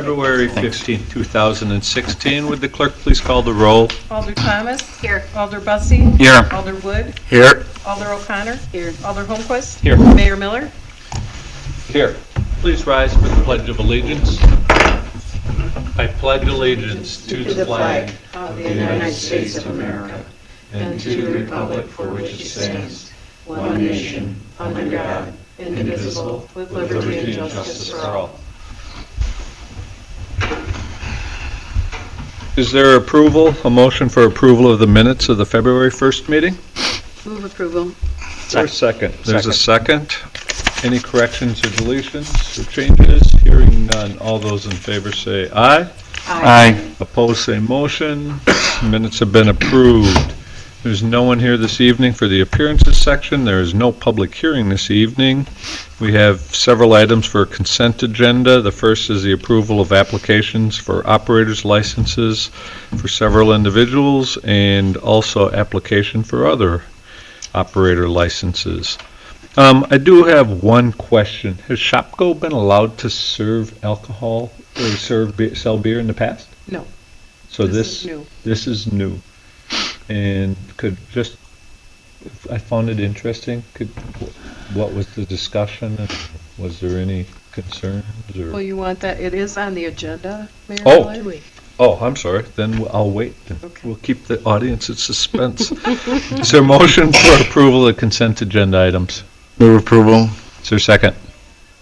February 15, 2016. Would the clerk please call the roll? Alder Thomas. Here. Alder Bussey. Here. Alder Wood. Here. Alder O'Connor. Here. Alder Holmquist. Here. Mayor Miller. Here. Please rise for the Pledge of Allegiance. I pledge allegiance to the flag of the United States of America and to the republic for which it stands, one nation, under God, indivisible, with liberty and justice for all. Is there a motion for approval of the minutes of the February 1st meeting? Move approval. Is there a second? There's a second. Any corrections or deletions or changes? Hearing none. All those in favor say aye. Aye. Opposed, say motion. Minutes have been approved. There's no one here this evening for the appearances section. There is no public hearing this evening. We have several items for a consent agenda. The first is the approval of applications for operators licenses for several individuals and also application for other operator licenses. I do have one question. Has Shopko been allowed to serve alcohol or sell beer in the past? No. So This is new. This is new. And I found it interesting. What was the discussion? And was there any concerns? Or? Well, you want that, it is on the agenda, Mayor Oh. Miller? Oh, I'm sorry. Then I'll wait. Then Okay. we'll keep the audience in suspense. Is there a motion for approval of consent agenda items? Move approval. Is there a second?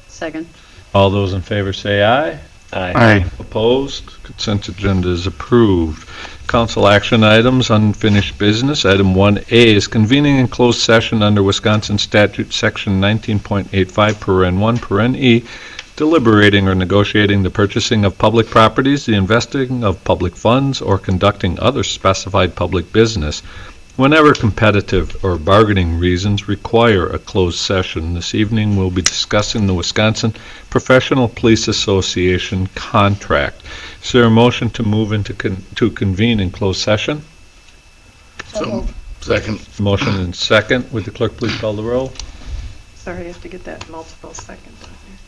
Second. All those in favor say aye. Aye. Opposed? Consent agenda is approved. Council action items, unfinished business. Item 1A is convening in closed session under Wisconsin Statute Section 19.85, paren 1, paren E, deliberating or negotiating the purchasing of public properties, the investing of public funds, or conducting other specified public business whenever competitive or bargaining reasons require a closed session. This evening we'll be discussing the Wisconsin Professional Police Association contract. Is there a motion to move into to convene in closed session? So, second. Motion and second. Would the clerk please call the roll? Sorry, I have to get that multiple seconds on here.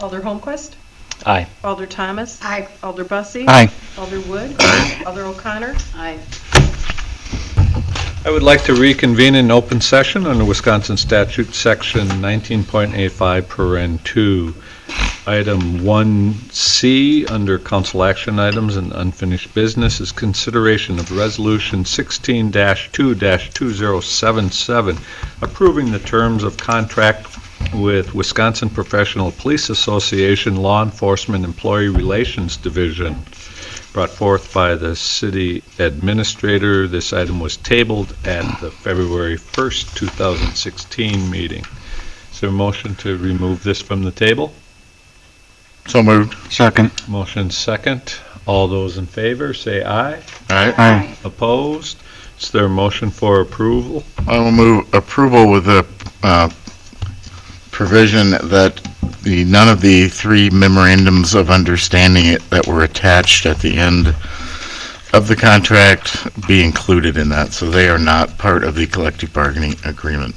Alder Holmquist. Aye. Alder Thomas. Aye. Alder Bussey. Aye. Alder Wood. Alder O'Connor. Aye. I would like to reconvene in open session under Wisconsin Statute Section 19.85, paren 2. Item 1C under council action items and unfinished business is consideration of Resolution 16-2-2077, approving the terms of contract with Wisconsin Professional Police Association Law Enforcement Employee Relations Division, brought forth by the city administrator. This item was tabled at the February 1st, 2016 meeting. Is there a motion to remove this from the table? So moved. Second. Motion second. All those in favor say aye. Aye. Opposed? Is there a motion for approval? I will move approval with the provision that none of the three memorandums of understanding that were attached at the end of the contract be included in that, so they are not part of the collective bargaining agreement.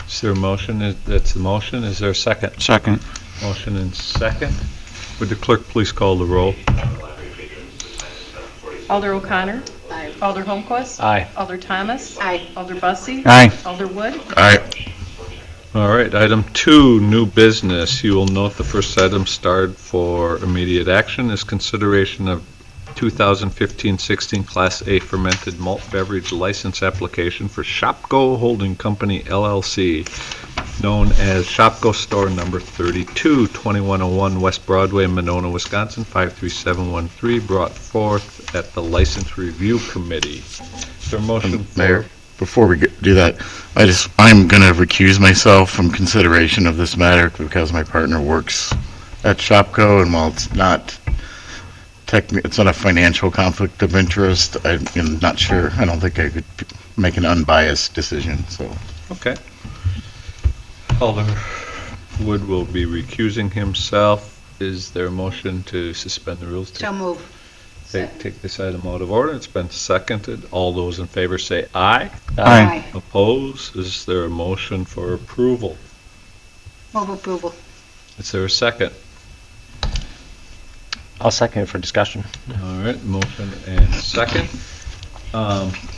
Is there a motion? That's the motion. Is there a second? Second. Motion and second. Would the clerk please call the roll? Alder O'Connor. Aye. Alder Holmquist. Aye. Alder Thomas. Aye. Alder Bussey. Aye. Alder Wood. Aye. All right, item 2, new business. You will note the first item starred for immediate action is consideration of 2015-16 Class A fermented malt beverage license application for Shopko Holding Company LLC, known as Shopko Store Number 32, 2101 West Broadway, Monona, Wisconsin, 53713, brought forth at the License Review Committee. Is there a motion for... Mayor, before we do that, I'm going to recuse myself from consideration of this matter because my partner works at Shopko, and while it's not a financial conflict of interest, I'm not sure. I don't think I could make an unbiased decision. So. Okay. Alder Wood will be recusing himself. Is there a motion to suspend the rules? So move. Take this item out of order. It's been seconded. All those in favor say aye. Aye. Opposed? Is there a motion for approval? Move approval. Is there a second? I'll second it for discussion. All right, motion and second.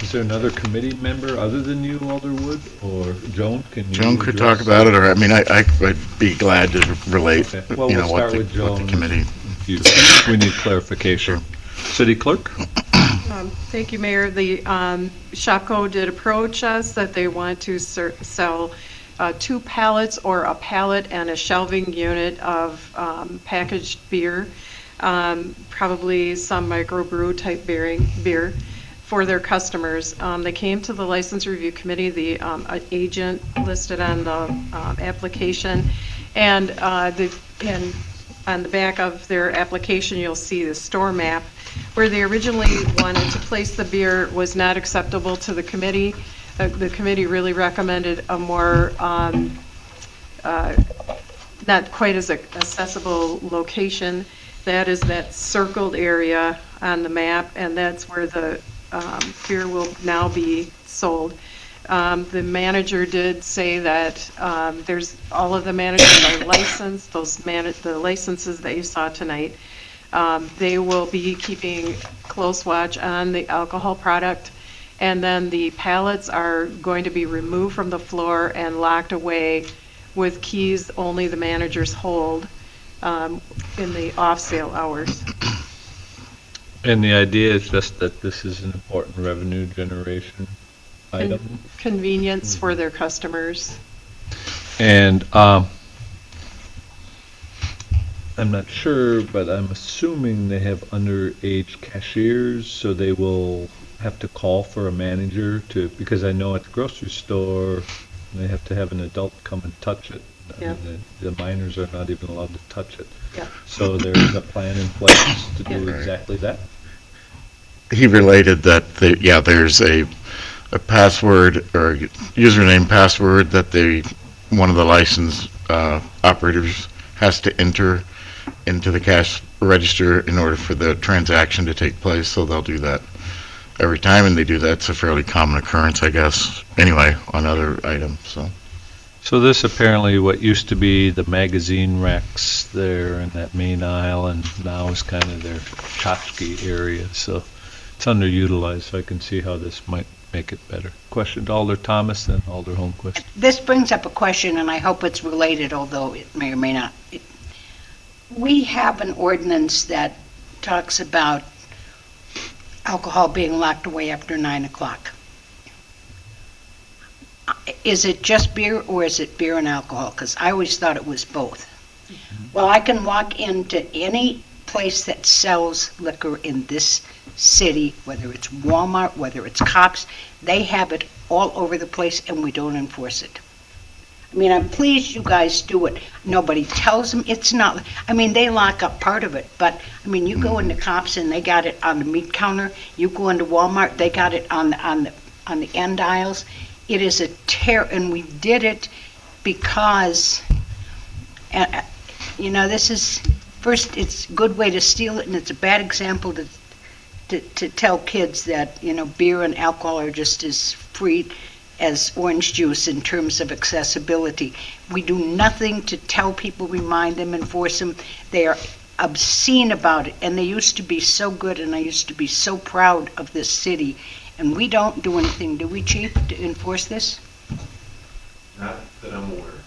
Is there another committee member other than you, Alderwood, or Joan? Can you Joan could address- talk about it, or, I mean, I'd be glad to relate, Okay. Well, you we'll know, what start the, with Joan. what the committee. If we need clarification. City Clerk? Thank you, Mayor. The Shopko did approach us that they want to sell 2 pallets or a pallet and a shelving unit of packaged beer, probably some microbrew type beer for their customers. They came to the License Review Committee, the agent listed on the application, and on the back of their application, you'll see the store map. Where they originally wanted to place the beer was not acceptable to the committee. The committee really recommended a more, not quite as accessible location. That is that circled area on the map, and that's where the beer will now be sold. The manager did say that there's all of the managers are licensed, the licenses that you saw tonight. They will be keeping close watch on the alcohol product, and then the pallets are going to be removed from the floor and locked away with keys only the managers hold in the off-sale hours. And the idea is just that this is an important revenue generation item. Convenience for their customers. And I'm not sure, but I'm assuming they have underage cashiers, so they will have to call for a manager to, because I know at the grocery store, they have to have an adult come and touch it. Yeah. The minors are not even allowed to touch it. Yeah. So there's a plan in place to do Yeah. exactly that. He related that, there's a password or username password that one of the licensed operators has to enter into the cash register in order for the transaction to take place, so they'll do that every time, and they do that. It's a fairly common occurrence, I guess, anyway, on other items, so. So this apparently what used to be the magazine racks there in that main aisle, and now is kind of their tchotchke area, so it's underutilized, so I can see how this might make it better. Question to Alder Thomas, then Alder Holmquist. This brings up a question, and I hope it's related, although it may or may not. We have an ordinance that talks about alcohol being locked away after 9 o'clock. Is it just beer, or is it beer and alcohol? Because I always thought it was both. Well, I can walk into any place that sells liquor in this city, whether it's Walmart, whether it's Cops, they have it all over the place, and we don't enforce it. I mean, I'm pleased you guys do it. Nobody tells them it's not, I mean, they lock up part of it, but, I mean, you go into Cops and they got it on the meat counter. You go into Walmart, they got it on the end aisles. It is a and we did it because, this is, first, it's a good way to steal it, and it's a bad example to tell kids that, beer and alcohol are just as free as orange juice in terms of accessibility. We do nothing to tell people, remind them, enforce them. They are obscene about it, and they used to be so good, and I used to be so proud of this city, and we don't do anything, do we, Chief, to enforce this? Not that I'm aware.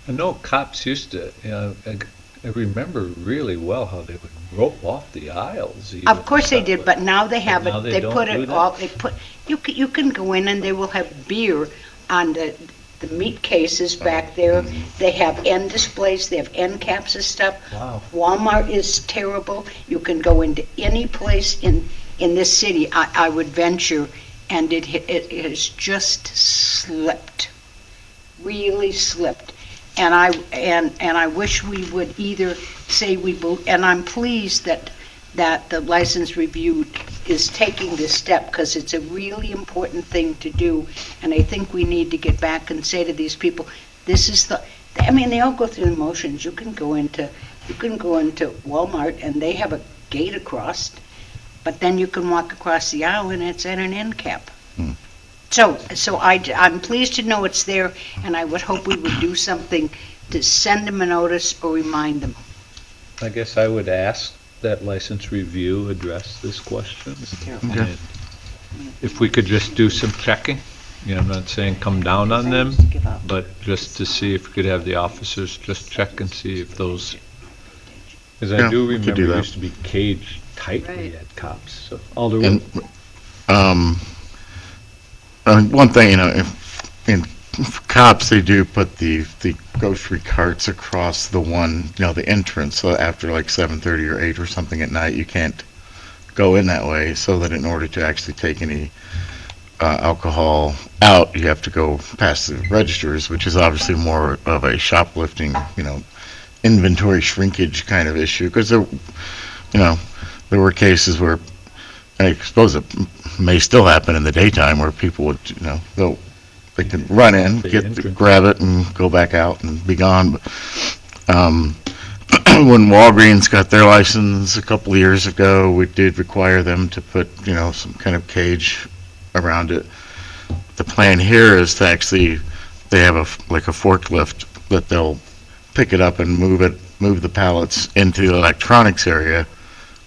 I know Cops used to, I remember really well how they would rope off the aisles. even Of course they stuff, did, but now they have Now it, they they don't put do it that? all, you can go in and they will have beer on the meat cases back there. They have end displays, they have end caps and stuff. Wow. Walmart is terrible. You can go into any place in this city, I would venture, and it has just slipped, really slipped. And I wish we would either say and I'm pleased that the license review is taking this step, because it's a really important thing to do, and I think we need to get back and say to these people, this is they all go through the motions. You can go into Walmart and they have a gate across, but then you can walk across the aisle and it's at an end cap. So I'm pleased to know it's there, and I would hope we would do something to send them a notice or remind them. I guess I would ask that license review address this question. Okay. And if we could just do some checking, I'm not saying come down on them, but just to see if we could have the officers just check and see if those, because I Yeah, do we could remember do it that. used to be caged tightly Right. at cops, so. Alderwood? And, one thing, in cops, they do put the grocery carts across the the entrance, so after like 7:30 or 8 or something at night, you can't go in that way, so that in order to actually take any alcohol out, you have to go past the registers, which is obviously more of a shoplifting, inventory shrinkage kind of issue, because there were cases where, and I suppose it may still happen in the daytime, where people would, they could run in, The get entrance. grab it, and go back out and be gone. But, when Walgreens got their license a couple of years ago, we did require them to put, some kind of cage around it. The plan here is to actually, they have like a forklift that they'll pick it up and move the pallets into the electronics area,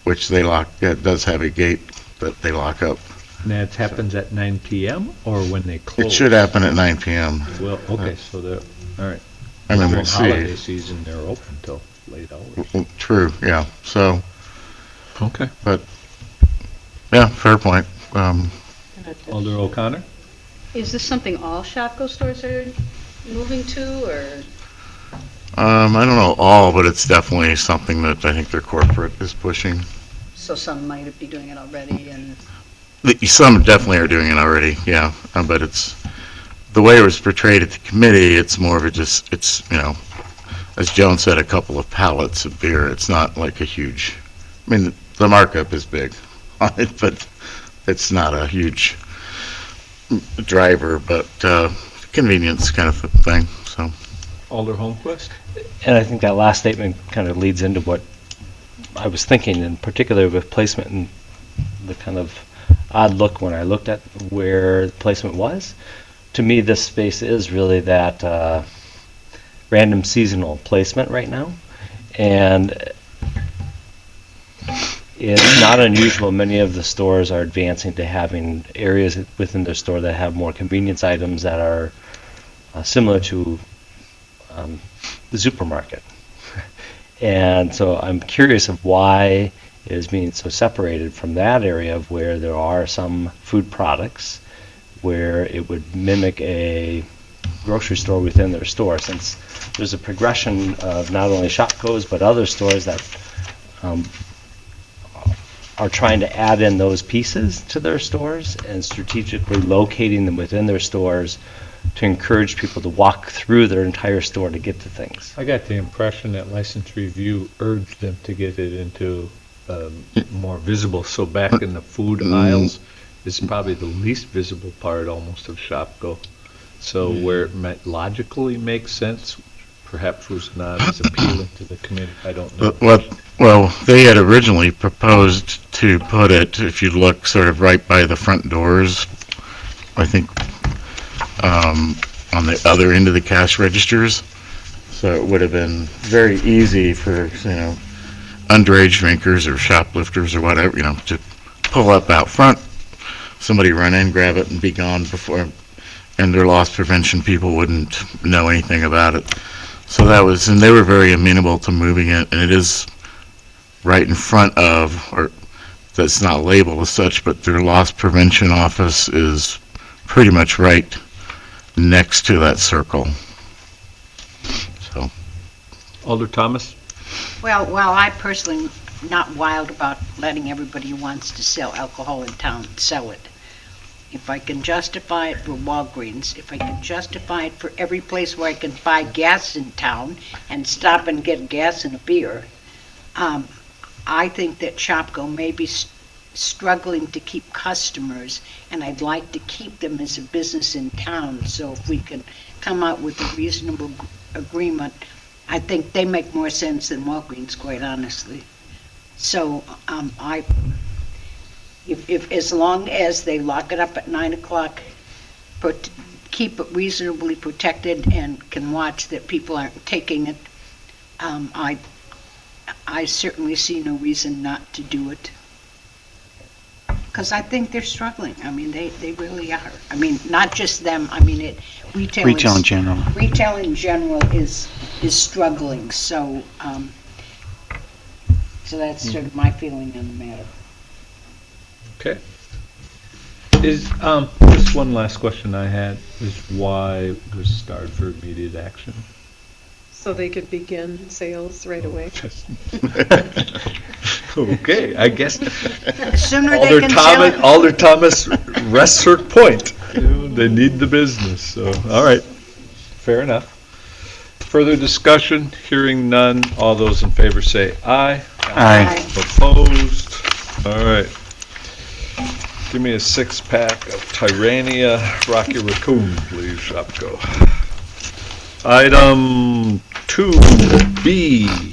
which they lock. It does have a gate that they lock up. And that happens at 9 PM or when they close? It should happen at 9 p.m. Well, okay, so they're, all right. I mean, we'll During holiday see. season, they're open till late hours. Well, true, yeah. So, Okay. yeah, fair point. Alder O'Connor? Is this something all Shopko stores are moving to, or? I don't know all, but it's definitely something that I think their corporate is pushing. So some might be doing it already, and Some definitely are doing it already, yeah. But it's the way it was portrayed at the committee. It's more of it's as Joan said, a couple of pallets of beer. It's not like a huge. I mean, the markup is big on it, but it's not a huge driver. But convenience kind of thing. So. Alder Holmquist? And I think that last statement kind of leads into what I was thinking, in particular with placement and the kind of odd look when I looked at where the placement was. To me, this space is really that random seasonal placement right now. And it's not unusual. Many of the stores are advancing to having areas within their store that have more convenience items that are similar to the supermarket. And so I'm curious of why it is being so separated from that area of where there are some food products where it would mimic a grocery store within their store, since there's a progression of not only Shopko's but other stores that are trying to add in those pieces to their stores and strategically locating them within their stores to encourage people to walk through their entire store to get to things. I got the impression that license review urged them to get it into more visible, so back in the food aisles is probably the least visible part almost of Shopko. So where it might logically make sense, perhaps was not as appealing to the committee, I don't know. Well, they had originally proposed to put it, if you look sort of right by the front doors, I think, on the other end of the cash registers. So it would have been very easy for, underage drinkers or shoplifters or whatever, to pull up out front, somebody run in, grab it, and be gone before, and their loss prevention people wouldn't know anything about it. So that was, and they were very amenable to moving it, and it is right in front of, or that's not labeled as such, but their loss prevention office is pretty much right next to that circle. So. Alder Thomas? Well, I personally not wild about letting everybody who wants to sell alcohol in town sell it. If I can justify it for Walgreens, if I can justify it for every place where I can buy gas in town and stop and get gas and a beer, I think that Shopko may be struggling to keep customers, and I'd like to keep them as a business in town. So if we can come out with a reasonable agreement, I think they make more sense than Walgreens, quite honestly. So if as long as they lock it up at 9 o'clock, keep it reasonably protected and can watch that people aren't taking it, I certainly see no reason not to do it. Because I think they're struggling. I mean, they really are. I mean, not just them. I mean, retail Retail in general. Retail in general is struggling. So, so that's sort of my feeling on the matter. Okay. Just one last question I had is why was started for immediate action? So they could begin sales right away. Okay, I guess The sooner Alder they can sell Thomas, it. Alder Thomas rests her point. You know, they need the business, so, all right. Fair enough. Further discussion, hearing none, all those in favor say aye. Aye. Opposed? All right. Give me a six-pack of Tyrannia Rocky Raccoon, please, Shopko. Item 2B.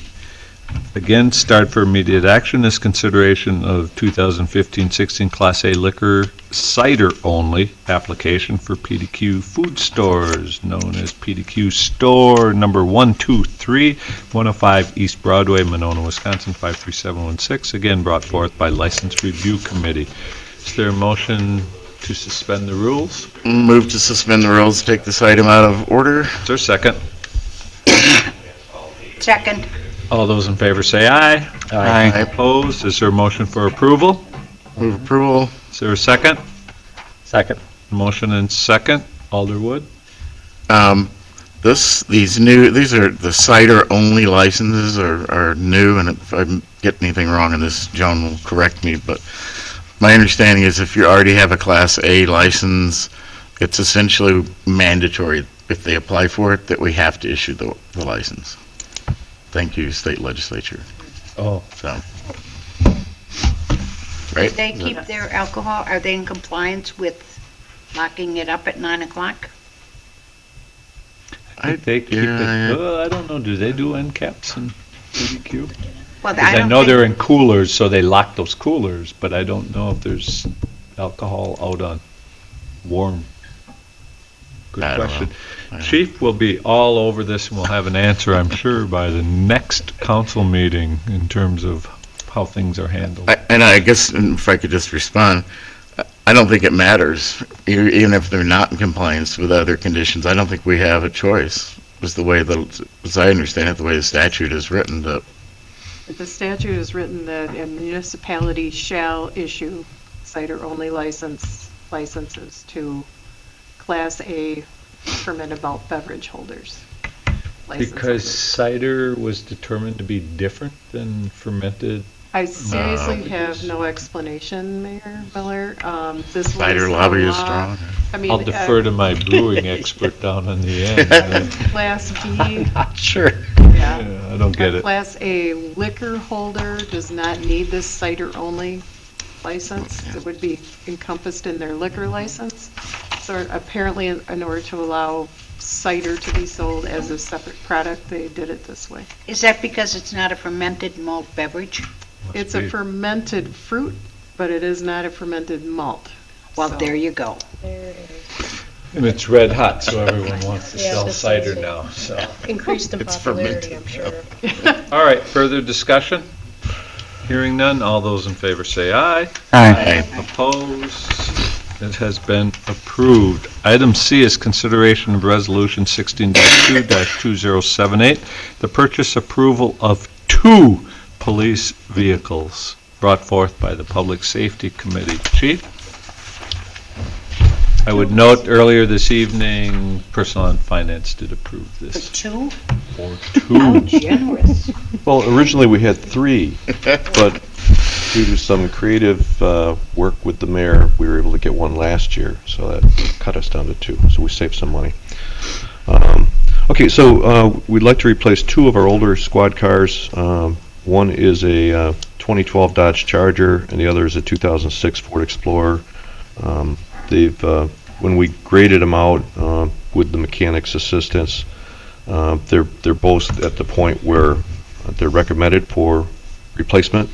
Again, start for immediate action is consideration of 2015-16 Class A liquor cider only application for PDQ Food Stores, known as PDQ Store Number 123, 105 East Broadway, Monona, Wisconsin, 53716. Again, brought forth by License Review Committee. Is there a motion to suspend the rules? Move to suspend the rules, take this item out of order. Is there a second? Second. All those in favor say aye. Aye. Opposed? Is there a motion for approval? Move approval. Is there a second? Second. Motion and second. Alderwood? These are the cider only licenses are new, and if I get anything wrong in this, Joan will correct me, but my understanding is if you already have a Class A license, it's essentially mandatory if they apply for it that we have to issue the license. Thank you, state legislature. Oh. So, Do right? they keep their alcohol? Are they in compliance with locking it up at 9 o'clock? I think they keep yeah, it, I don't know, do they do end caps in PDQ? Well, Because I don't know think- they're in coolers, so they lock those coolers, but I don't know if there's alcohol out on warm. Good I don't know. question. I don't- Chief will be all over this, and we'll have an answer, I'm sure, by the next council meeting in terms of how things are handled. And I guess if I could just respond, I don't think it matters, even if they're not in compliance with other conditions. I don't think we have a choice, as I understand it, the way the statute is written, that The statute is written that a municipality shall issue cider-only licenses to Class A fermented malt beverage holders. License Because holders. cider was determined to be different than fermented. I seriously have no explanation, Mayor Miller. This was cider the lobby is law. strong. I mean, I'll defer to my brewing expert down on the end. Class B, Sure. yeah. Yeah, I don't get A it. Class A liquor holder does not need this cider-only license. It would be encompassed in their liquor license. So apparently, in order to allow cider to be sold as a separate product, they did it this way. Is that because it's not a fermented malt beverage? It's a fermented fruit, but it is not a fermented malt. Well, So- there you go. And it's red hot, so everyone wants to Yeah, sell this cider is it. now, so. Increased in It's popularity, I'm fermented, sure. All right, further discussion? Hearing none, all those in favor say aye. Aye. Opposed? It has been approved. Item C is consideration of Resolution 16-2-2078, the purchase approval of 2 police vehicles brought forth by the Public Safety Committee. Chief? I would note earlier this evening, Personnel and Finance did approve For this. 2? For How 2. generous. Well, originally we had 3, but due to some creative work with the mayor, we were able to get 1 last year, so that cut us down to 2, so we saved some money. Okay, so we'd like to replace 2 of our older squad cars. One is a 2012 Dodge Charger, and the other is a 2006 Ford Explorer. When we graded them out with the mechanic's assistance, they're both at the point where they're recommended for replacement.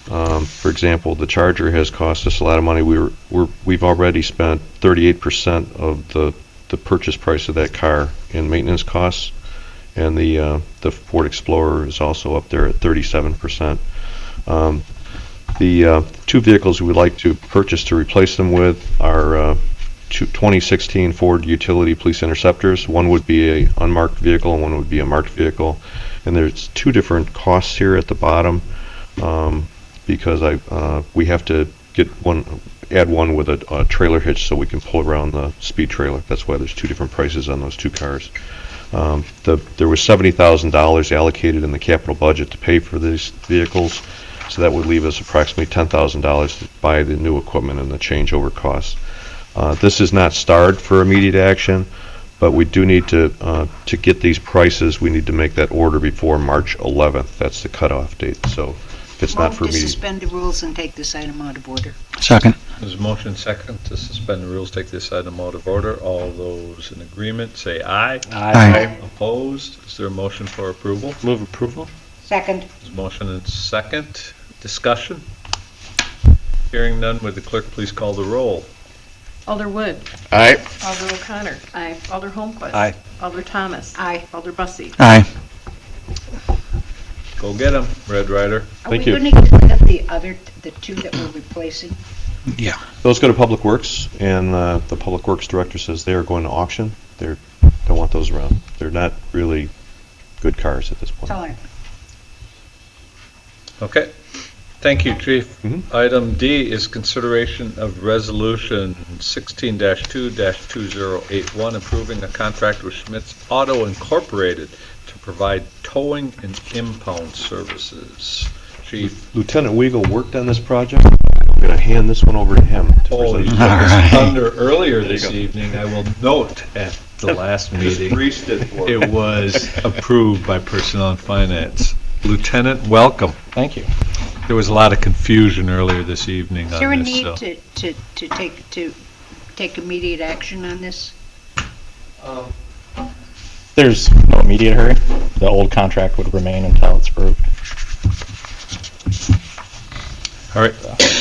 For example, the Charger has cost us a lot of money. We've already spent 38% of the purchase price of that car in maintenance costs, and the Ford Explorer is also up there at 37%. The two vehicles we would like to purchase to replace them with are 2016 Ford Utility Police Interceptors. One would be a unmarked vehicle and one would be a marked vehicle. And there's two different costs here at the bottom because we have to add one with a trailer hitch so we can pull around the speed trailer. That's why there's two different prices on those two cars. There was $70,000 allocated in the capital budget to pay for these vehicles, so that would leave us approximately $10,000 to buy the new equipment and the changeover costs. This is not starred for immediate action, but we do need to get these prices, we need to make that order before March 11th. That's the cutoff date. So if it's not for Move to immediate. suspend the rules and take this item out of order. Second. There's a motion second to suspend the rules, take this item out of order. All those in agreement, say aye. Aye. Opposed? Is there a motion for approval? Move approval? Second. There's a motion and second. Discussion? Hearing none, would the clerk please call the roll? Alder Wood. Aye. Alder O'Connor. Aye. Alder Holmquist. Aye. Alder Thomas. Aye. Alder Bussey. Aye. Go get 'em, Red Ryder. Are Thank we you. going to get the two that we're replacing? Yeah. Those go to Public Works, and the Public Works Director says they are going to auction. They don't want those around. They're not really good cars at this point. Sorry. Okay. Thank you, Chief. Mhm. Item D is consideration of Resolution 16-2-2081, approving a contract with Schmitz Auto Incorporated to provide towing and impound services. Chief. Lieutenant Weigel worked on this project. I'm going to hand this one over to him. to Oh, you present. took us Alright. thunder earlier There you this go. evening. I will note at the last meeting, Greased it for it was approved by Personnel and Finance. Lieutenant, welcome. Thank you. There was a lot of confusion earlier this evening Is there a on this, need so. to take immediate action on this? There's no immediate hurry. The old contract would remain until it's approved. All right.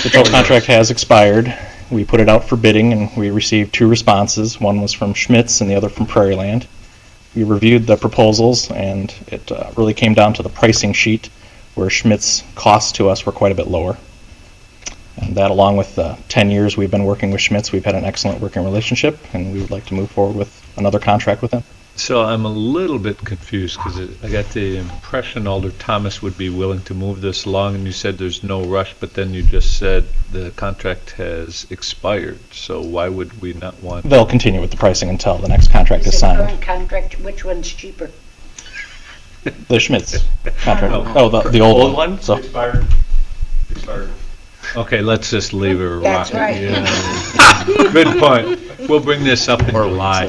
The tow contract has expired. We put it out for bidding, and we received two responses. One was from Schmitz and the other from Prairie Land. We reviewed the proposals, and it really came down to the pricing sheet, where Schmitz costs to us were quite a bit lower. And that, along with the 10 years we've been working with Schmitz, we've had an excellent working relationship, and we would like to move forward with another contract with them. So I'm a little bit confused because I got the impression Alder Thomas would be willing to move this along, and you said there's no rush, but then you just said the contract has expired. So why would we not want? They'll continue with the pricing until the next contract is the signed. current contract, which one's cheaper? The Schmitz contract. Oh. Oh, the old one? So, Expired. Okay, let's just leave her That's rocking. right. Yeah. Good point. We'll bring this up in July.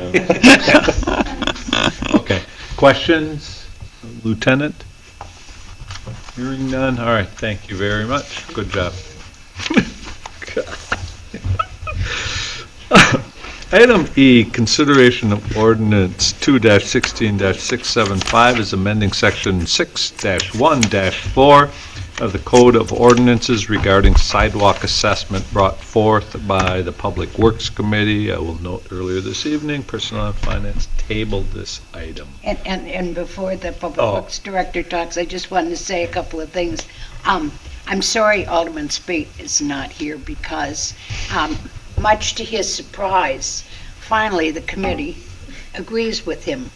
Okay. Questions, Lieutenant? Hearing none. All right. Thank you very much. Good job. Item E, consideration of ordinance 2-16-675 is amending section 6-1-4 of the Code of Ordinances regarding sidewalk assessment brought forth by the Public Works Committee. I will note earlier this evening, Personnel and Finance tabled this item. And before the Public Oh. Works Director talks, I just wanted to say a couple of things. I'm sorry Alderman Spate is not here because, much to his surprise, finally the committee agrees with him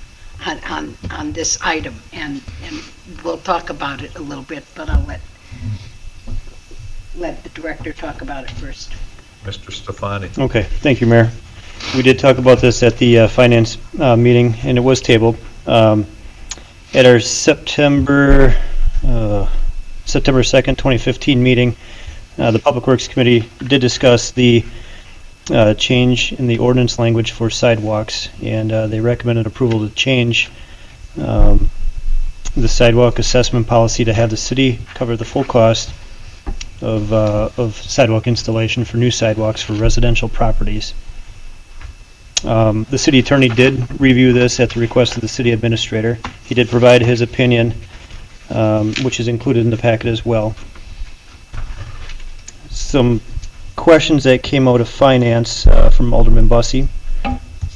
on this item, and we'll talk about it a little bit, but I'll let the director talk about it first. Mr. Stefani. Okay, thank you, Mayor. We did talk about this at the finance meeting, and it was tabled. At our September 2nd, 2015 meeting, the Public Works Committee did discuss the change in the ordinance language for sidewalks, and they recommended approval to change the sidewalk assessment policy to have the city cover the full cost of sidewalk installation for new sidewalks for residential properties. The city attorney did review this at the request of the city administrator. He did provide his opinion, which is included in the packet as well. Some questions that came out of finance from Alderman Bussey.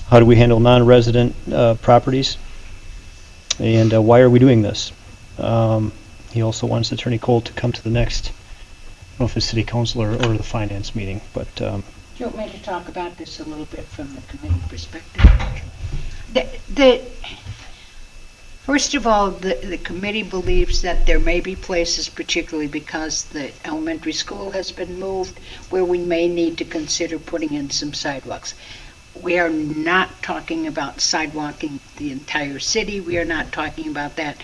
How do we handle non-resident properties? And why are we doing this? He also wants Attorney Cole to come to the next, I don't know if it's city council or the finance meeting, but Do you want me to talk about this a little bit from the committee perspective? First of all, the committee believes that there may be places, particularly because the elementary school has been moved, where we may need to consider putting in some sidewalks. We are not talking about sidewalking the entire city. We are not talking about that.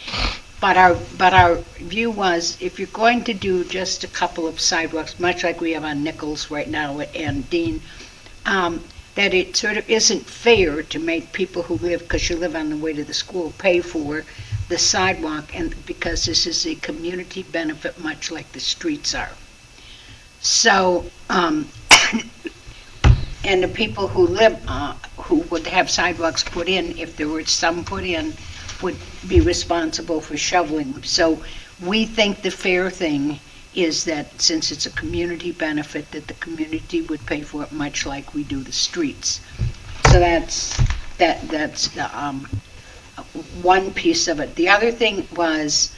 But our view was, if you're going to do just a couple of sidewalks, much like we have on Nichols right now and Dean, that it sort of isn't fair to make people who live, because you live on the way to the school, pay for the sidewalk, and because this is a community benefit, much like the streets are. So, and the people who live, who would have sidewalks put in, if there were some put in, would be responsible for shoveling them. So we think the fair thing is that since it's a community benefit, that the community would pay for it, much like we do the streets. So that's one piece of it. The other thing was,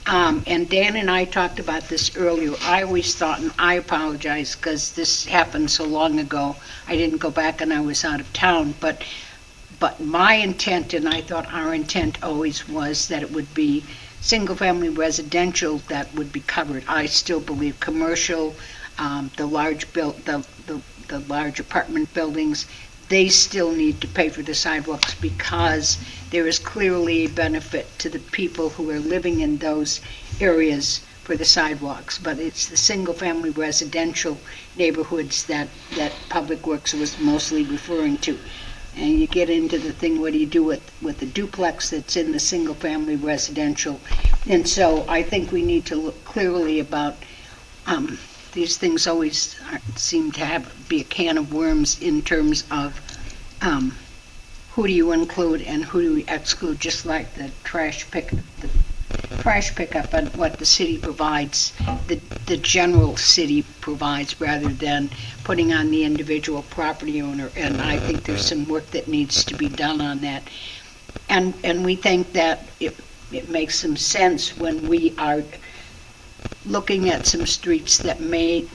and Dan and I talked about this earlier, I always thought, and I apologize because this happened so long ago, I didn't go back and I was out of town, but my intent, and I thought our intent always was that it would be single-family residential that would be covered. I still believe commercial, the large apartment buildings, they still need to pay for the sidewalks because there is clearly a benefit to the people who are living in those areas for the sidewalks. But it's the single-family residential neighborhoods that Public Works was mostly referring to. And you get into the thing, what do you do with the duplex that's in the single-family residential? And so I think we need to look clearly about, these things always seem to be a can of worms in terms of who do you include and who do we exclude, just like the trash pickup and what the city provides, the general city provides, rather than putting on the individual property owner. And I think there's some work that needs to be done on that. And we think that it makes some sense when we are looking at some streets that may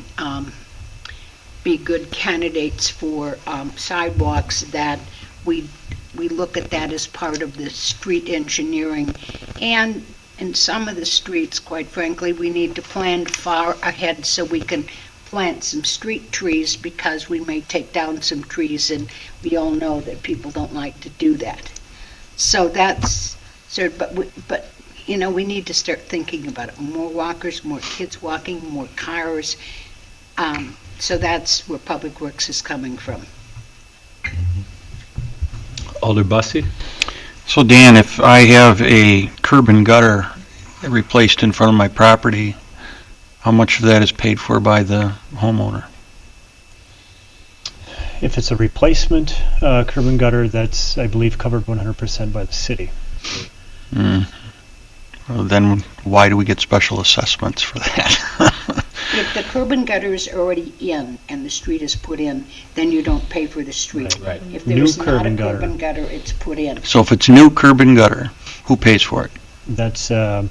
be good candidates for sidewalks, that we look at that as part of the street engineering. And in some of the streets, quite frankly, we need to plan far ahead so we can plant some street trees, because we may take down some trees, and we all know that people don't like to do that. So that's sort of, but you know, we need to start thinking about it. More walkers, more kids walking, more cars. So that's where Public Works is coming from. Alder Bussey? So Dan, if I have a curb and gutter replaced in front of my property, how much of that is paid for by the homeowner? if it's a replacement curb and gutter, that's, I believe, covered 100% by the city. Well, then why do we get special assessments for that? If the curb and gutter is already in and the street is put in, then you don't pay for the street. Right. If New there's curb not a and curb gutter. and gutter, it's put in. So if it's new curb and gutter, who pays for it? That's, 70-30.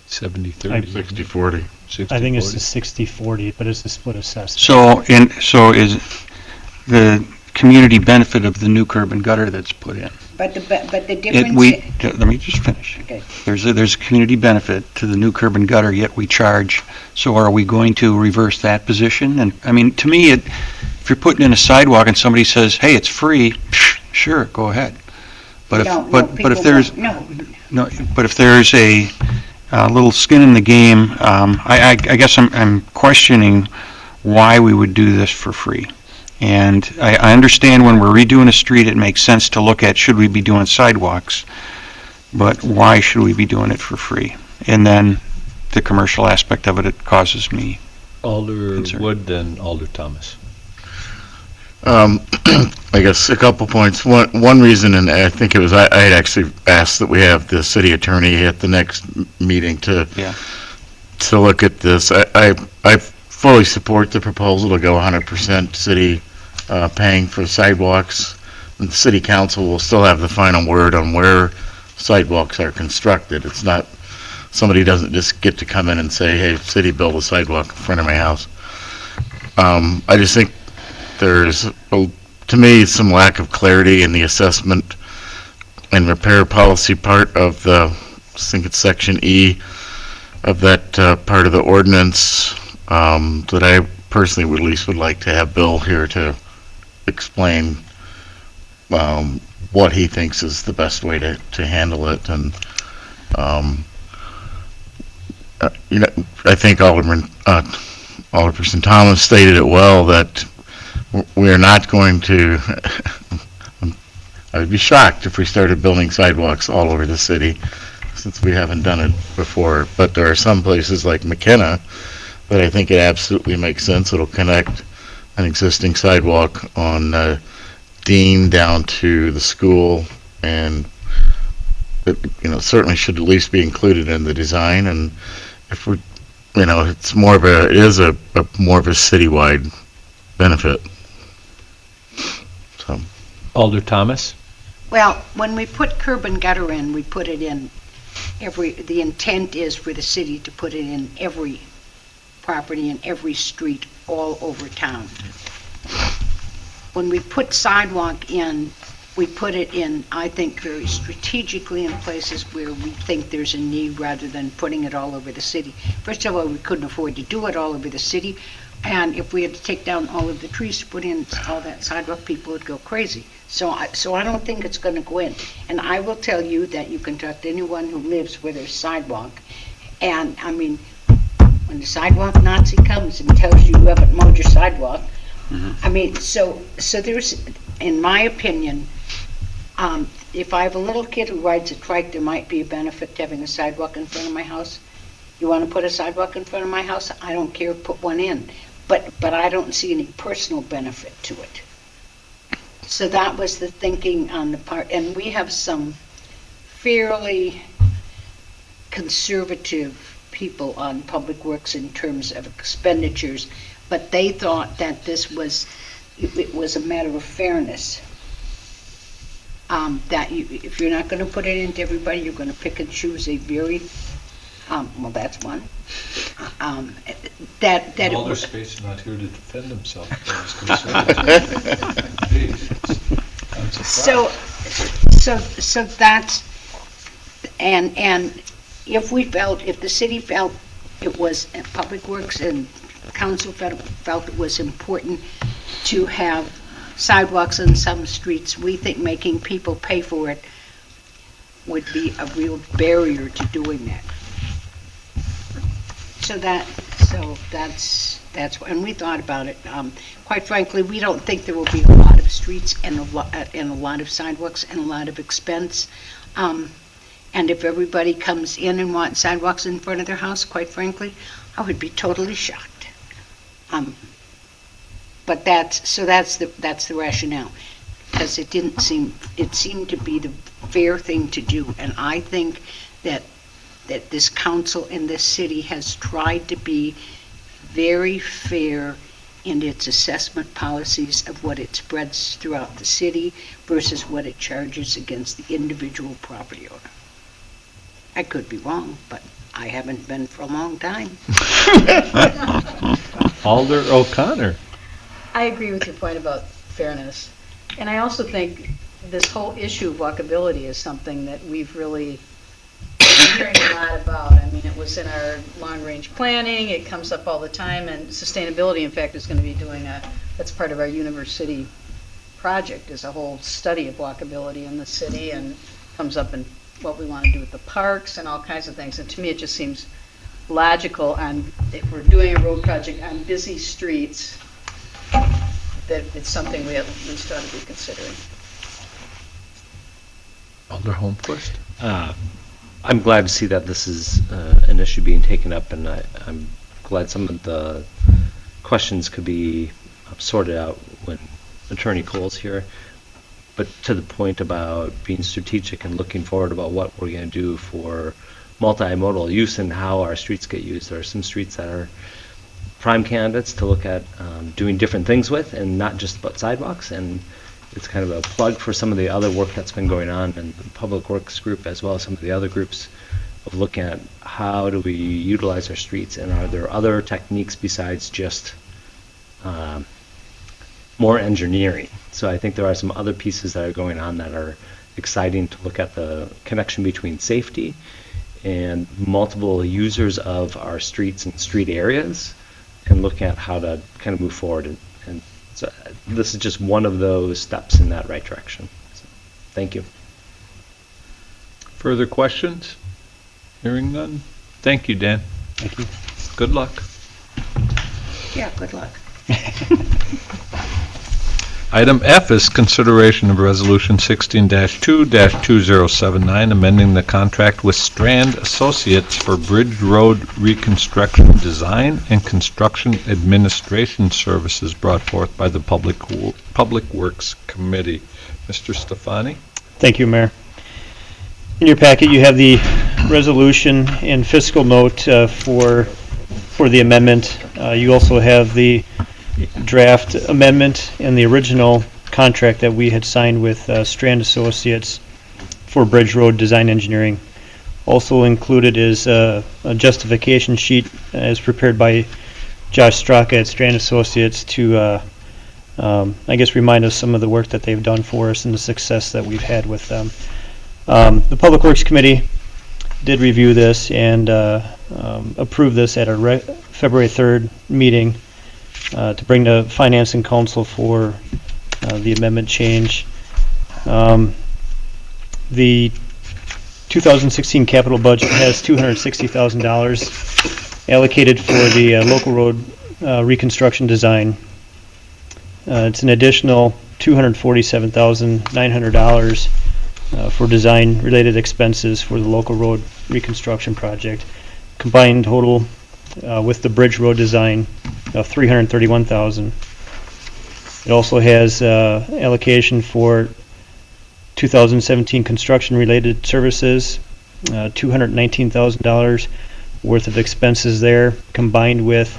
60/40. I think it's the 60/40, but it's a split assessment. So is the community benefit of the new curb and gutter that's put in? But the Let difference, me just finish. okay, There's a community benefit to the new curb and gutter, yet we charge. So are we going to reverse that position? And, I mean, to me, if you're putting in a sidewalk and somebody says, hey, it's free, sure, go ahead. But if there's a little skin in the game, I guess I'm questioning why we would do this for free. And I understand when we're redoing a street, it makes sense to look at, should we be doing sidewalks? But why should we be doing it for free? And then the commercial aspect of it causes me Alder concern. Wood, then Alder Thomas. I guess a couple points. One reason, and I think it was, I had actually asked that we have the city attorney at the next meeting to look at this. I fully support the proposal to go 100% city paying for sidewalks. And the city council will still have the final word on where sidewalks are constructed. It's not, somebody doesn't just get to come in and say, hey, city, build a sidewalk in front of my house. I just think there's, to me, some lack of clarity in the assessment and repair policy part of the, I think it's section E of that part of the ordinance, that I personally would at least would like to have Bill here to explain what he thinks is the best way to handle it. And you know, I think Alderperson Thomas stated it well, that we are not going to I would be shocked if we started building sidewalks all over the city, since we haven't done it before. But there are some places like McKenna that I think it absolutely makes sense. It'll connect an existing sidewalk on Dean down to the school, and it, you know, certainly should at least be included in the design. And if we, you know, it's more of a, it is a more of a citywide benefit. So. Alder Thomas? Well, when we put curb and gutter in, we put it in the intent is for the city to put it in every property and every street all over town. When we put sidewalk in, we put it in, I think, very strategically in places where we think there's a need, rather than putting it all over the city. First of all, we couldn't afford to do it all over the city, and if we had to take down all of the trees to put in all that sidewalk, people would go crazy. So I don't think it's going to go in. And I will tell you that you can talk to anyone who lives where there's sidewalk, and I mean, when the sidewalk Nazi comes and tells you you haven't mowed your sidewalk, I mean, so there's, in my opinion, if I have a little kid who rides a trike, there might be a benefit to having a sidewalk in front of my house. You want to put a sidewalk in front of my house? I don't care, put one in. But I don't see any personal benefit to it. So that was the thinking on the part, and we have some fairly conservative people on Public Works in terms of expenditures, but they thought that this was, it was a matter of fairness. That if you're not going to put it into everybody, you're going to pick and choose a very, well, that's one. Alder Space is not here to defend himself. So that's, and if we felt, if the city felt it was, Public Works and Council felt it was important to have sidewalks on some streets, we think making people pay for it would be a real barrier to doing that. So that's, and we thought about it. Quite frankly, we don't think there will be a lot of streets and a lot of sidewalks and a lot of expense. And if everybody comes in and wants sidewalks in front of their house, quite frankly, I would be totally shocked. But that's the rationale, because it seemed to be the fair thing to do, and I think that this council in this city has tried to be very fair in its assessment policies of what it spreads throughout the city versus what it charges against the individual property owner. I could be wrong, but I haven't been for a long time. Alder O'Connor. I agree with your point about fairness. And I also think this whole issue of walkability is something that we've really been hearing a lot about. I mean, it was in our long-range planning, it comes up all the time, and sustainability, in fact, is going to be doing that's part of our University project, is a whole study of walkability in the city, and comes up in what we want to do with the parks and all kinds of things. And to me, it just seems logical, and if we're doing a road project on busy streets, that it's something we at least ought to be considering. Alder Holmquist. I'm glad to see that this is an issue being taken up, and I'm glad some of the questions could be sorted out when Attorney Cole's here. But to the point about being strategic and looking forward about what we're going to do for multimodal use and how our streets get used, there are some streets that are prime candidates to look at doing different things with, and not just about sidewalks. And it's kind of a plug for some of the other work that's been going on in the Public Works group as well as some of the other groups of looking at how do we utilize our streets, and are there other techniques besides just more engineering. So I think there are some other pieces that are going on that are exciting to look at the connection between safety and multiple users of our streets and street areas, and looking at how to kind of move forward. And so this is just one of those steps in that right direction. So, thank you. Further questions? Hearing none? Thank you, Dan. Thank you. Good luck. Yeah, good luck. Item F is consideration of Resolution 16-2-2079, amending the contract with Strand Associates for Bridge Road Reconstruction Design and Construction Administration Services brought forth by the Public Works Committee. Mr. Stefani? Thank you, Mayor. In your packet, you have the resolution and fiscal note for the amendment. You also have the draft amendment and the original contract that we had signed with Strand Associates for Bridge Road Design Engineering. Also included is a justification sheet as prepared by Josh Straka at Strand Associates to, I guess, remind us some of the work that they've done for us and the success that we've had with them. The Public Works Committee did review this and approved this at our February 3rd meeting to bring to Finance and Council for the amendment change. The 2016 capital budget has $260,000 allocated for the local road reconstruction design. It's an additional $247,900 for design-related expenses for the local road reconstruction project. Combined total with the bridge road design of $331,000. It also has allocation for 2017 construction-related services, $219,000 worth of expenses there, combined with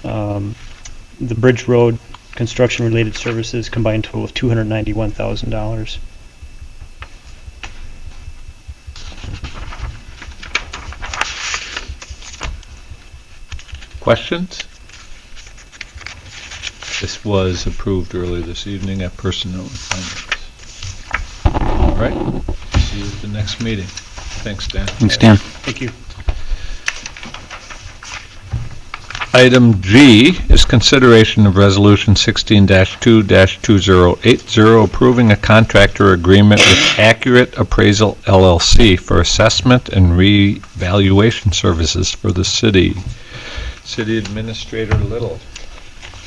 the bridge road construction-related services, combined total of $291,000. Questions? This was approved earlier this evening at Personnel and Finance. All right, see you at the next meeting. Thanks, Dan. Thanks, Dan. Thank you. Item G is consideration of Resolution 16-2-2080, approving a contractor agreement with Accurate Appraisal LLC for assessment and revaluation services for the city. City Administrator Little.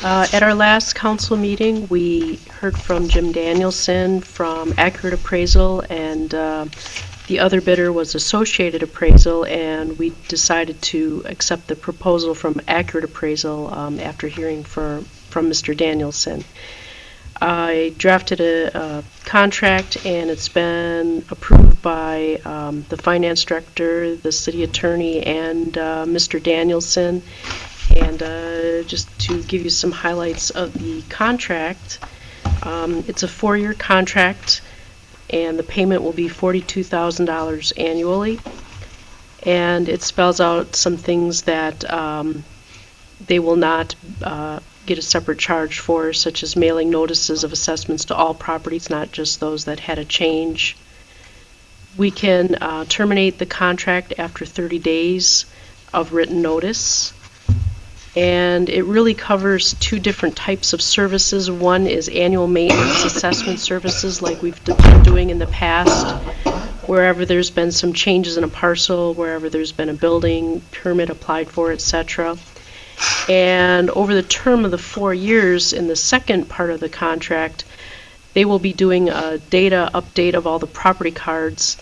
At our last council meeting, we heard from Jim Danielson from Accurate Appraisal, and the other bidder was Associated Appraisal, and we decided to accept the proposal from Accurate Appraisal after hearing from Mr. Danielson. I drafted a contract, and it's been approved by the finance director, the city attorney, and Mr. Danielson. And just to give you some highlights of the contract, it's a 4-year contract, and the payment will be $42,000 annually. And it spells out some things that they will not get a separate charge for, such as mailing notices of assessments to all properties, not just those that had a change. We can terminate the contract after 30 days of written notice. And it really covers 2 different types of services. One is annual maintenance assessment services like we've been doing in the past, wherever there's been some changes in a parcel, wherever there's been a building permit applied for, etc. And over the term of the 4 years, in the second part of the contract, they will be doing a data update of all the property cards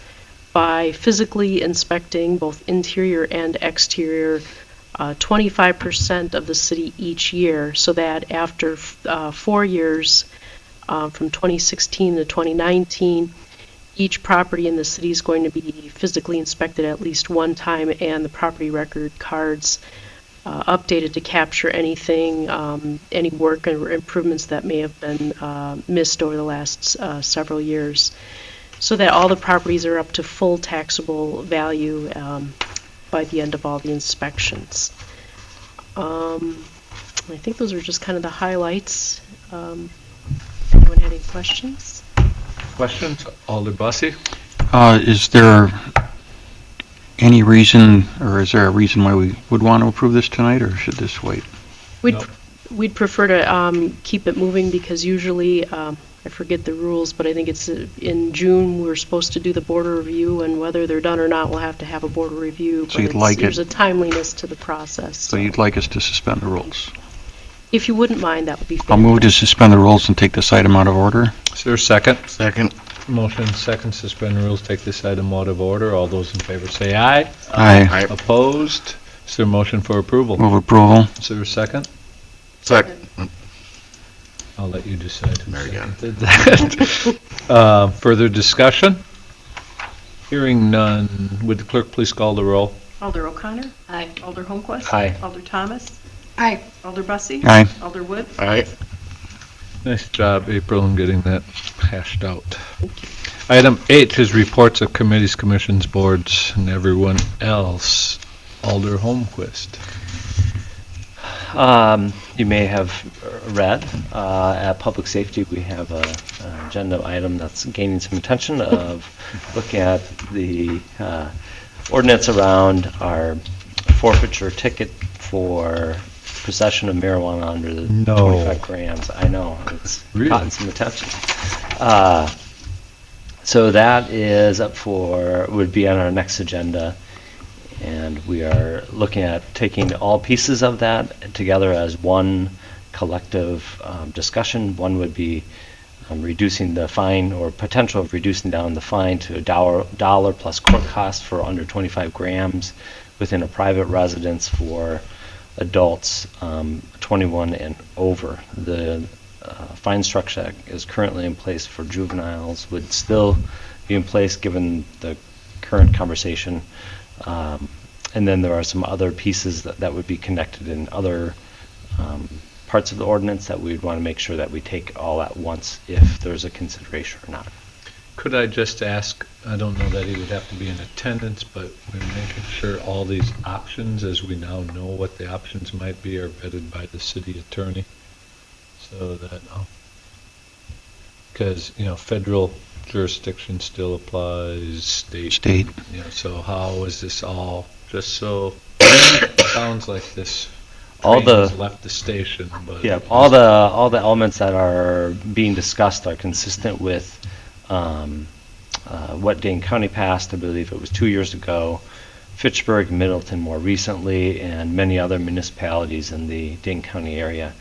by physically inspecting both interior and exterior 25% of the city each year, so that after 4 years, from 2016 to 2019, each property in the city is going to be physically inspected at least one time, and the property record cards updated to capture anything, any work or improvements that may have been missed over the last several years, so that all the properties are up to full taxable value by the end of all the inspections. I think those are just kind of the highlights. Anyone had any questions? Questions? Alder Bussey? Is there any reason, or is there a reason why we would want to approve this tonight, or should this wait? We'd prefer to keep it moving because usually, I forget the rules, but I think it's in June, we're supposed to do the border review, and whether they're done or not, we'll have to have a border review. So you'd like There's a timeliness to the process. So you'd like us to suspend the rules? If you wouldn't mind, that would be I'll fantastic. move to suspend the rules and take this item out of order. Is there a second? Second. Motion second, suspend rules, take this item out of order. All those in favor say aye. Aye. Opposed? Is there a motion for approval? Move approval. Is there a second? Second. I'll let you decide who There you go. seconded that. Further discussion? Hearing none, would the clerk please call the roll? Alder O'Connor? Aye. Alder Holmquist? Aye. Alder Thomas? Aye. Alder Bussey? Aye. Alder Wood? Aye. Nice job, April, in getting that hashed out. Item H is reports of committees, commissions, boards, and everyone else. Alder Holmquist. You may have read, at Public Safety, we have an agenda item that's gaining some attention of looking at the ordinance around our forfeiture ticket for possession of marijuana under the No. 25 grams. I know, it's Really? gotten some attention. So that is up for, would be on our next agenda. And we are looking at taking all pieces of that together as one collective discussion. One would be reducing the fine, or potential of reducing down the fine to $1 plus court cost for under 25 grams within a private residence for adults 21 and over. The fine structure that is currently in place for juveniles would still be in place given the current conversation. And then there are some other pieces that would be connected in other parts of the ordinance that we'd want to make sure that we take all at once if there's a consideration or not. Could I just ask, I don't know that he would have to be in attendance, but we're making sure all these options, as we now know what the options might be, are vetted by the city attorney, so that, because, federal jurisdiction still applies, state. So how is this all, just so, it sounds like this All train the- has left the station, but. Yeah, all the elements that are being discussed are consistent with what Dane County passed. I believe it was 2 years ago. Fitchburg, Middleton more recently, and many other municipalities in the Dane County area.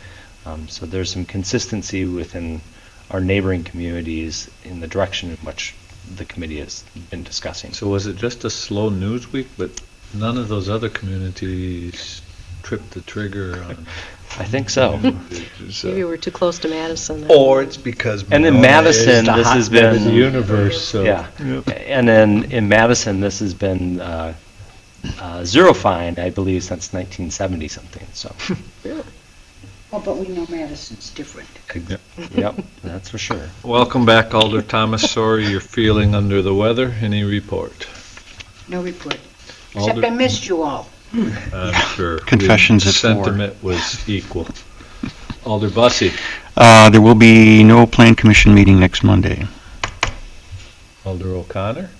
So there's some consistency within our neighboring communities in the direction in which the committee has been discussing. So was it just a slow news week, but none of those other communities tripped the trigger on? I think so. Maybe we're too close to Madison. Or it's because And in Monona is Madison, the this has hotbed of been- the universe, so. Yeah. Yep. And then in Madison, this has been zero fine, I believe, since 1970 something. So, Oh, but we know Madison's different. yep, that's for sure. Welcome back, Alder Thomas. Sorry you're feeling under the weather. Any report? No report. Except Alder- I missed you all. I'm sure. Confessions at 4. Sentiment was equal. Alder Bussey. There will be no plan commission meeting next Monday. Alder O'Connor.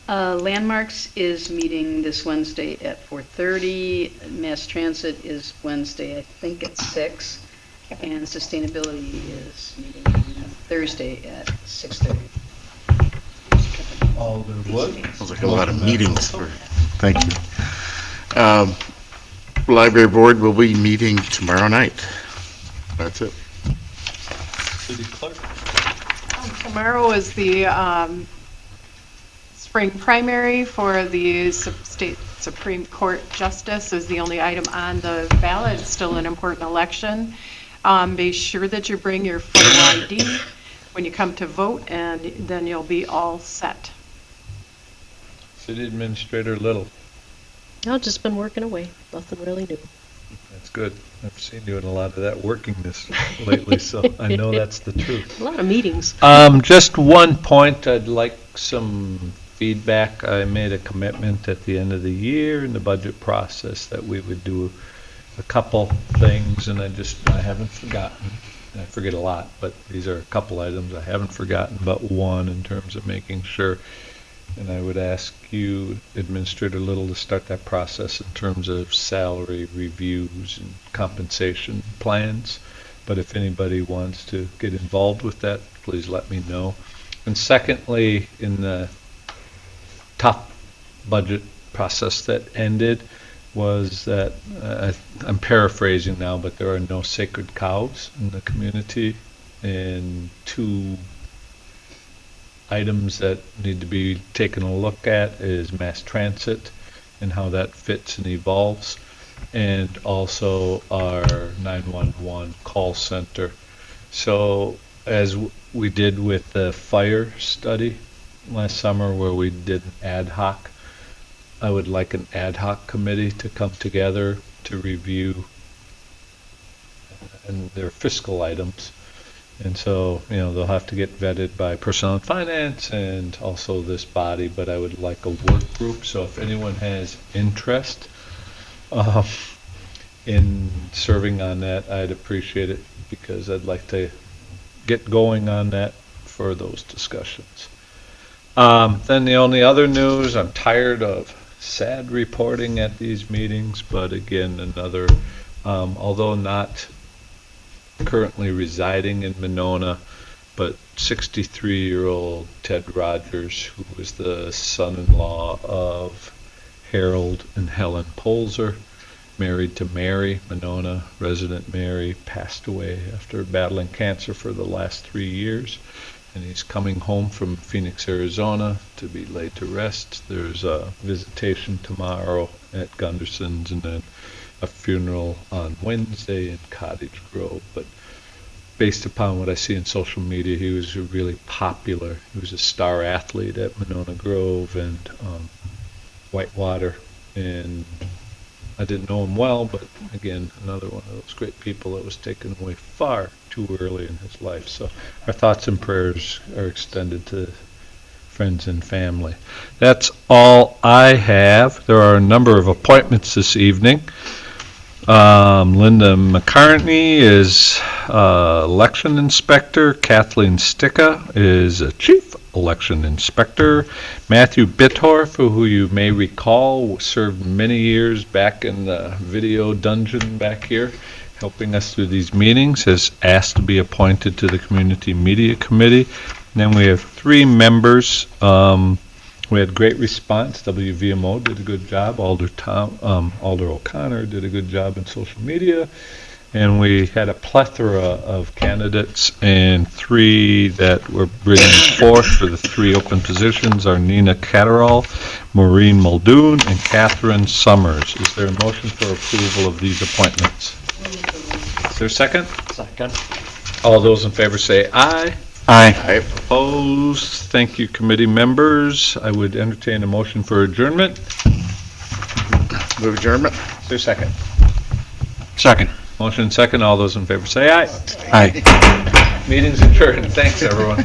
Landmarks is meeting this Wednesday at 4:30. Mass Transit is Wednesday, I think at 6. And Sustainability is meeting Thursday at 6:30. Alder Wood. Sounds like a lot of meetings for, thank you. Library Board will be meeting tomorrow night. That's it. City Clerk. Tomorrow is the spring primary for the State Supreme Court Justice is the only item on the ballot. It's still an important election. Be sure that you bring your photo ID when you come to vote, and then you'll be all set. City Administrator Little. No, just been working away. Nothing really new. That's good. I've seen you in a lot of that working this lately, so I know that's the truth. A lot of meetings. Just one point, I'd like some feedback. I made a commitment at the end of the year in the budget process that we would do a couple things, and I haven't forgotten. I forget a lot, but these are a couple items I haven't forgotten, but one in terms of making sure. And I would ask you, Administrator Little, to start that process in terms of salary reviews and compensation plans. But if anybody wants to get involved with that, please let me know. And secondly, in the tough budget process that ended, was that, I'm paraphrasing now, but there are no sacred cows in the community, and two items that need to be taken a look at is mass transit and how that fits and evolves, and also our 911 call center. So as we did with the fire study last summer where we did ad hoc, I would like an ad hoc committee to come together to review and their fiscal items. And so, they'll have to get vetted by Personnel and Finance and also this body, but I would like a work group. So if anyone has interest in serving on that, I'd appreciate it, because I'd like to get going on that for those discussions. Then the only other news, I'm tired of sad reporting at these meetings, but again, another, although not currently residing in Monona, but 63-year-old Ted Rogers, who was the son-in-law of Harold and Helen Polzer, married to Mary, Monona resident Mary, passed away after battling cancer for the last 3 years. And he's coming home from Phoenix, Arizona to be laid to rest. There's a visitation tomorrow at Gunderson's and then a funeral on Wednesday in Cottage Grove. But based upon what I see in social media, he was really popular. He was a star athlete at Monona Grove and Whitewater. And I didn't know him well, but again, another one of those great people that was taken away far too early in his life. So our thoughts and prayers are extended to friends and family. That's all I have. There are a number of appointments this evening. Linda McCartney is election inspector. Kathleen Sticka is a chief election inspector. Matthew Bittorf, who you may recall served many years back in the video dungeon back here, helping us through these meetings, has asked to be appointed to the Community Media Committee. And then we have 3 members. We had great response. WVMO did a good job. Alder O'Connor did a good job in social media. And we had a plethora of candidates, and 3 that were bringing forth for the 3 open positions are Nina Catterall, Maureen Muldoon, and Catherine Summers. Is there a motion for approval of these appointments? Is there a second? Second. All those in favor say aye. Aye. Opposed? Thank you, committee members. I would entertain a motion for adjournment. Move adjournment. Is there a second? Second. Motion second. All those in favor say aye. Aye. Meeting's adjourned. Thanks, everyone.